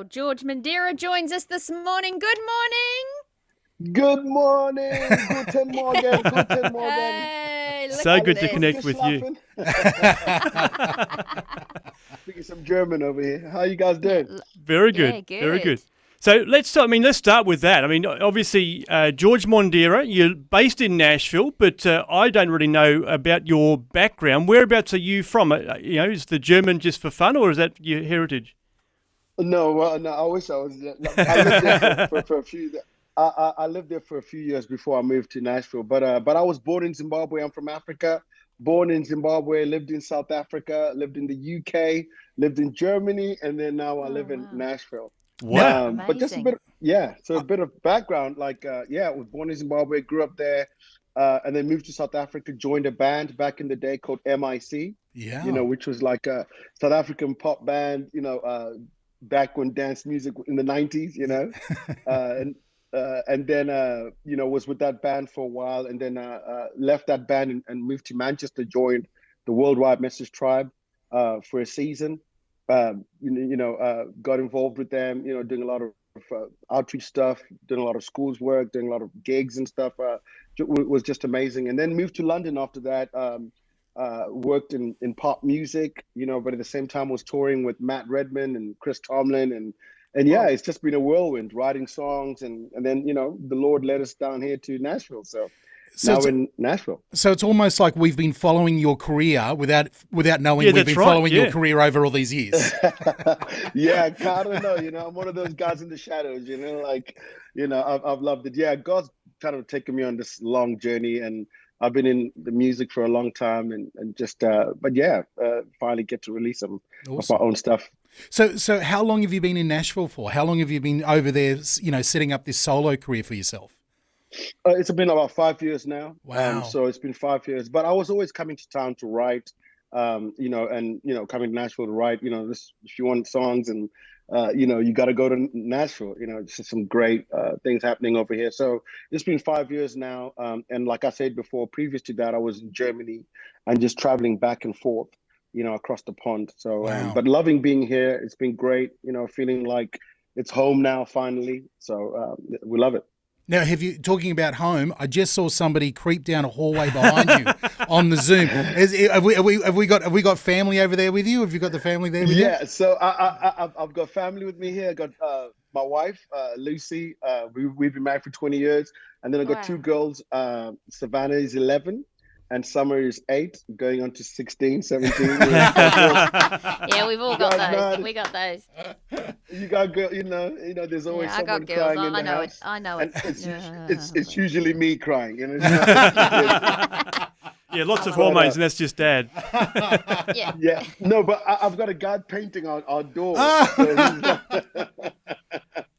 Nashville. George Mandira joins us this morning. Good morning. Good morning. Guten Morgen. Guten Morgen. Hey, look So at good to this. connect with you. Speaking some German over here. How you guys doing? Very good. Yeah, good. Very good. So let's start with that. I mean, obviously, George Mondera, you're based in Nashville, but I don't really know about your background. Whereabouts are you from? Is the German just for fun, or is that your heritage? No, well, no. I wish I was. I lived there for a few. I lived there for a few years before I moved to Nashville. But I was born in Zimbabwe. I'm from Africa. Born in Zimbabwe, lived in South Africa, lived in the UK, lived in Germany, and then now I live in Nashville. Wow. But just a Amazing. bit, so a bit of background. I was born in Zimbabwe, grew up there, and then moved to South Africa, joined a band back in the day called MIC, Yeah. which was like a South African pop band, back when dance music in the 90s, and then was with that band for a while, and then left that band and moved to Manchester, joined the Worldwide Message Tribe for a season. Got involved with them, doing a lot of outreach stuff, doing a lot of schools work, doing a lot of gigs and stuff. Was just amazing. And then moved to London after that. Worked in pop music, but at the same time was touring with Matt Redman and Chris Tomlin, and yeah, it's just been a whirlwind, writing songs, and then the Lord led us down here to Nashville. So now in Nashville. So it's almost like we've been following your career without knowing Yeah, we've that's been right, following yeah. your career over all these years. Yeah, I don't know. I'm one of those guys in the shadows. I've loved it. Yeah, God's kind of taken me on this long journey, and I've been in the music for a long time, and just finally get to release some of my own stuff. So how long have you been in Nashville for? How long have you been over there, setting up this solo career for yourself? It's been about 5 years now. Wow. So it's been 5 years, but I was always coming to town to write, coming to Nashville to write, if you want songs and, you got to go to Nashville, just some great things happening over here. So it's been 5 years now. And like I said before, previous to that, I was in Germany and just traveling back and forth, across the pond. So, Wow. but loving being here. It's been great, feeling like it's home now, finally. So we love it. Now, talking about home, I just saw somebody creep down a hallway behind you on the Zoom. Have we got family over there with you? Have you got the family there with you? Yeah, so I've got family with me here. I got my wife, Lucy. We've been married for 20 years. And then I got two girls. Savannah is 11 and Summer is 8, going on to 16, 17. Yeah, we've all got those. We got those. You got girl, there's always I someone got girls. crying in the I know house. it. I know And it. it's usually me crying. Yeah, lots of hormones, and that's just dad. Yeah. Yeah, no, but I've got a guy painting our door. Ah! So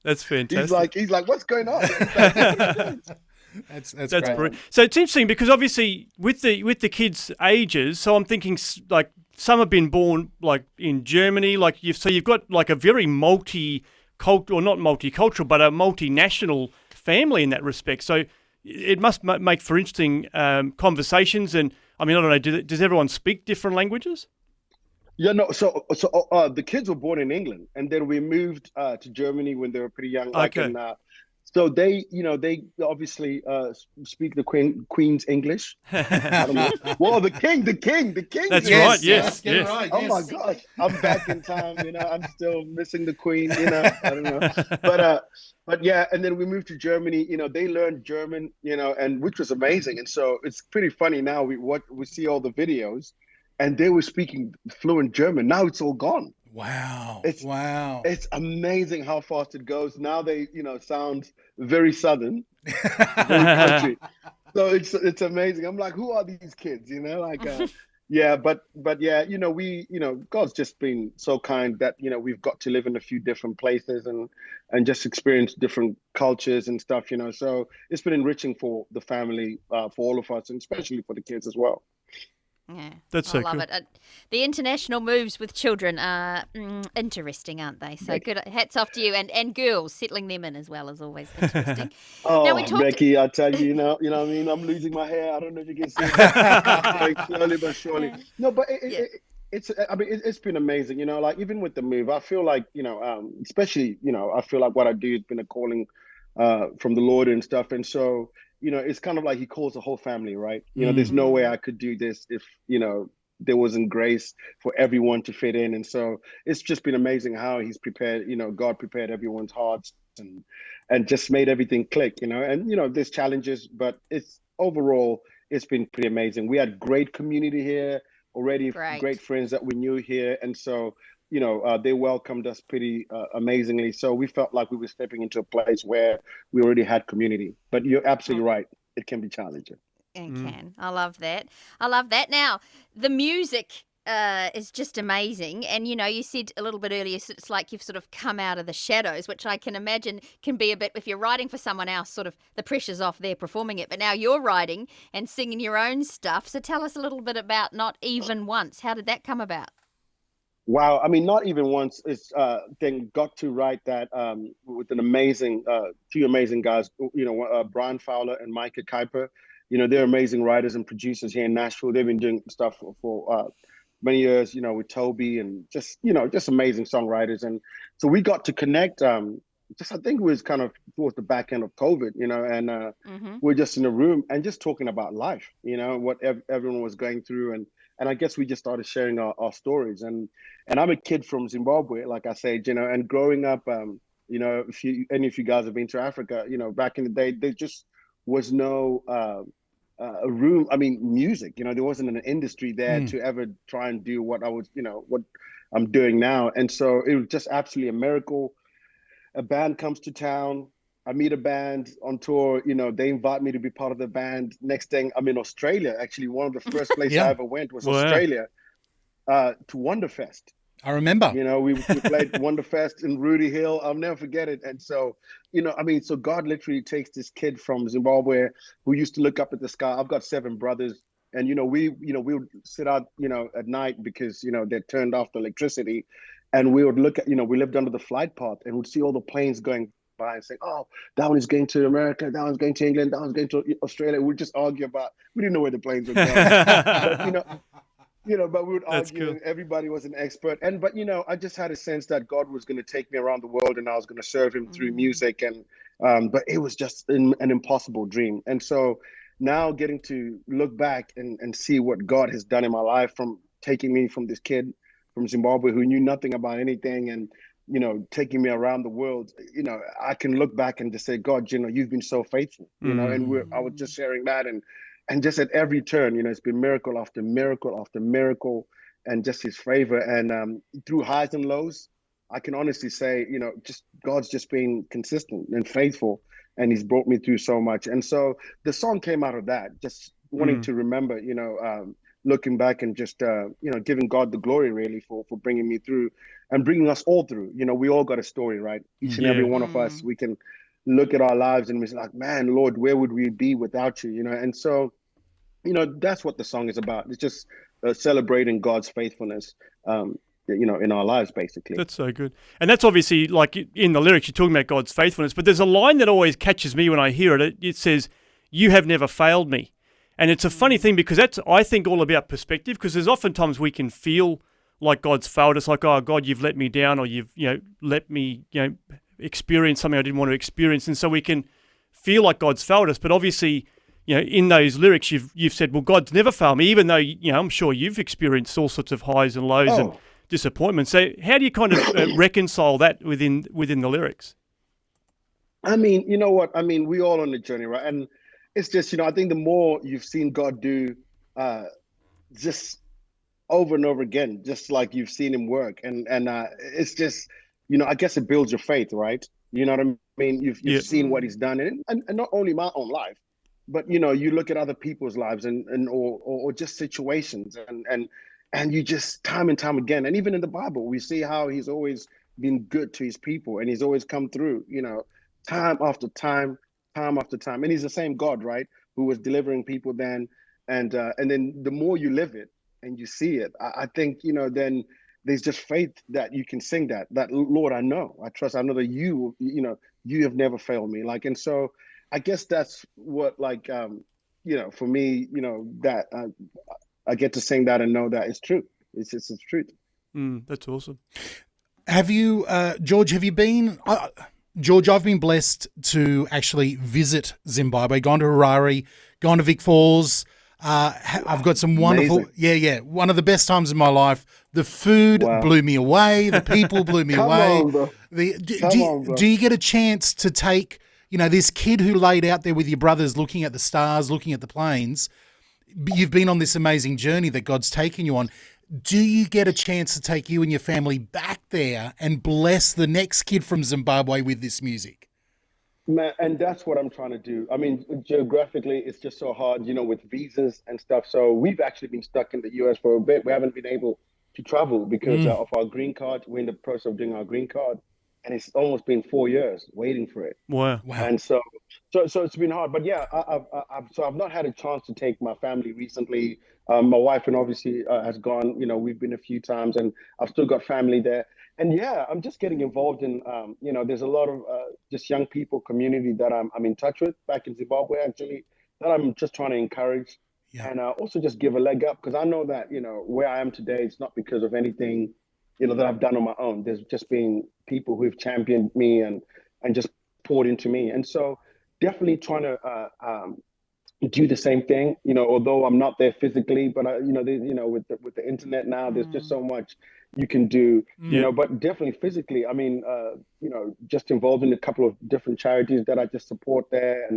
That's fantastic. he's like, what's going on? That's That's great. brilliant. So it's interesting because obviously with the kids' ages, so I'm thinking like some have been born like in Germany, you've got like a very multi-cultural, or not multicultural, but a multinational family in that respect. So it must make for interesting conversations. And I mean, I don't know, does everyone speak different languages? Yeah, no. So the kids were born in England, and then we moved to Germany when they were pretty young. Okay. So they obviously speak the Queen's English. I don't know. Well, the king. That's Yes. right. Yes. get it Yes. right. Oh yes. my gosh, I'm back in time. I'm still missing the Queen. I don't know. But yeah, and then we moved to Germany. They learned German. And which was amazing. And so it's pretty funny now. We see all the videos, and they were speaking fluent German. Now it's all gone. Wow. Wow. It's amazing how fast it goes. Now they, sound very Southern, very country. So it's amazing. I'm like, who are these kids? Yeah, but yeah, God's just been so kind that, we've got to live in a few different places and just experience different cultures and stuff, So it's been enriching for the family, for all of us, and especially for the kids as well. Yeah, That's so I love cool. it. The international moves with children are interesting, aren't they? So good. Hats off to you, and girls, settling them in as well is always interesting. Oh, Now we talked. Becky, I tell you, you know what I mean? I'm losing my hair. I don't know if you can see it. Like, slowly but surely. Yeah. No, but I mean, it's been amazing, like even with the move, I feel like, especially, I feel like what I do has been a calling from the Lord and stuff. And so, it's kind of like he calls the whole family, right? There's no way I could do this if, there wasn't grace for everyone to fit in. And so it's just been amazing how he's prepared, God prepared everyone's hearts and just made everything click, and, there's challenges, but it's overall, it's been pretty amazing. We had great community here already, great Great. friends that we knew here. And so, they welcomed us pretty amazingly. So we felt like we were stepping into a place where we already had community. But you're absolutely right. It can be challenging. And can. I love that. I love that. Now, the music is just amazing. And, you said a little bit earlier, it's like you've sort of come out of the shadows, which I can imagine can be a bit, if you're writing for someone else, sort of the pressure's off there performing it. But now you're writing and singing your own stuff. So tell us a little bit about Not Even Once. How did that come about? Wow. I mean, not even once is then got to write that with an amazing, two amazing guys, Brian Fowler and Micah Kuiper. They're amazing writers and producers here in Nashville. They've been doing stuff for many years, with Toby and just amazing songwriters. And so we got to connect. I think it was kind of towards the back end of COVID, and we're just in a room and just talking about life, what everyone was going through. And I guess we just started sharing our stories. And I'm a kid from Zimbabwe, like I said, and growing up, if any of you guys have been to Africa, back in the day, there just was no a room. I mean, music, there wasn't an industry there to ever try and do what I was, what I'm doing now. And so it was just absolutely a miracle. A band comes to town. I meet a band on tour, they invite me to be part of the band. Next thing, I'm in Australia. Actually, one of the first places I ever went was Australia, to Wonderfest. I remember. We played Wonderfest in Rudy Hill. I'll never forget it. And so, so God literally takes this kid from Zimbabwe who used to look up at the sky. I've got 7 brothers. And, we would sit out, at night because, they turned off the electricity. And we would look at, we lived under the flight path and would see all the planes going by and say, oh, that one is going to America, that one's going to England, that one's going to Australia. We'd just argue about, we didn't know where the planes were going. But, but we would argue and everybody was an expert. But, I just had a sense that God was going to take me around the world and I was going to serve him through music. And, but it was just an impossible dream. And so now getting to look back and see what God has done in my life, from taking me from this kid from Zimbabwe who knew nothing about anything and, taking me around the world, I can look back and just say, God, you've been so faithful, and I was just sharing that and just at every turn, it's been miracle after miracle after miracle and just his favor. And through highs and lows, I can honestly say, just God's just been consistent and faithful and he's brought me through so much. And so the song came out of that, just wanting to remember, looking back and just, giving God the glory really for bringing me through and bringing us all through. We all got a story, right? Each and every one of us, we can look at our lives and we're like, man, Lord, where would we be without you? And so, that's what the song is about. It's just celebrating God's faithfulness, in our lives, basically. That's so good. And that's obviously, like in the lyrics, you're talking about God's faithfulness, but there's a line that always catches me when I hear it. It says, you have never failed me. And it's a funny thing because that's, I think, all about perspective, because there's oftentimes we can feel like God's failed us, like, oh, God, you've let me down, or you've, let me, experience something I didn't want to experience. And so we can feel like God's failed us. But obviously, in those lyrics, you've said, well, God's never failed me, even though, I'm sure you've experienced all sorts of highs and lows and disappointments. So how do you kind of reconcile that within the lyrics? I mean, you know what? I mean, we all on the journey, right? And it's just, I think the more you've seen God do just over and over again, just like you've seen him work. And it's just, I guess it builds your faith, right? You know what I mean? You've seen what he's done. And not only my own life, but, you look at other people's lives or just situations and you just time and time again. And even in the Bible, we see how he's always been good to his people and he's always come through, time after time after time. And he's the same God, right? Who was delivering people then. And then the more you live it and you see it, I think, then there's just faith that you can sing that Lord, I know that you have never failed me. And so I guess that's what, for me, that I get to sing that and know that it's true. It's just the truth. That's awesome. Have you, George, have you been, George, I've been blessed to actually visit Zimbabwe, gone to Harare, gone to Vic Falls. I've got some wonderful, Amazing. one of the best times of my life. The food Wow. blew me away. The people blew me Come away. on, bro. Do you get a chance to take, this kid who laid out there with your brothers looking at the stars, looking at the planes? You've been on this amazing journey that God's taken you on. Do you get a chance to take you and your family back there and bless the next kid from Zimbabwe with this music? Man, and that's what I'm trying to do. I mean, geographically, it's just so hard, with visas and stuff. So we've actually been stuck in the US for a bit. We haven't been able to travel because of our green card. We're in the process of doing our green card, and it's almost been 4 years waiting for it. Wow. And so it's been hard. But yeah, I've not had a chance to take my family recently. My wife and obviously has gone. We've been a few times, and I've still got family there. And yeah, I'm just getting involved in. There's a lot of just young people community that I'm in touch with back in Zimbabwe actually that I'm just trying to encourage, and also just give a leg up because I know that where I am today, it's not because of anything that I've done on my own. There's just been people who've championed me and just poured into me, and so definitely trying to do the same thing. Although I'm not there physically, but with the internet now, there's just so much you can do. But definitely physically. I mean, just involved in a couple of different charities that I just support there,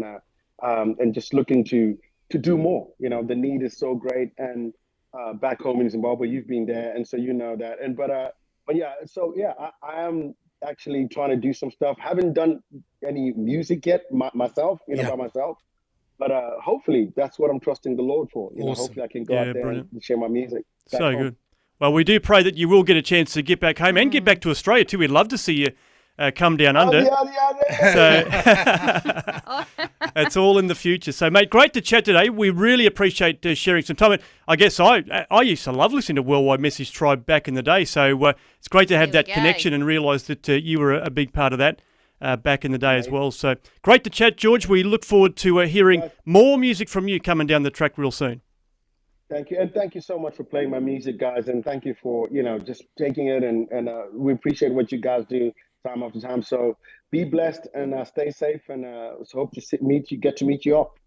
and just looking to do more. The need is so great, and back home in Zimbabwe, you've been there, and so that. And but yeah, so yeah, I am actually trying to do some stuff. Haven't done any music yet myself, by myself. But hopefully that's what I'm trusting the Lord for. Awesome. Hopefully I can go out there brilliant. and share my music. back So home. good. Well, we do pray that you will get a chance to get back home and get back to Australia too. We'd love to see you come down under. So it's all in the future. So, mate, great to chat today. We really appreciate sharing some time. And I guess I used to love listening to Worldwide Message Tribe back in the day. So it's great to have There we that go. connection and realise that you were a big part of that back in the day as well. So great to chat, George. We look forward to hearing more music from you coming down the track real soon. Thank you. And thank you so much for playing my music, guys. And thank you for, just taking it. And we appreciate what you guys do time after time. So be blessed and stay safe. And so hope to get to meet you up.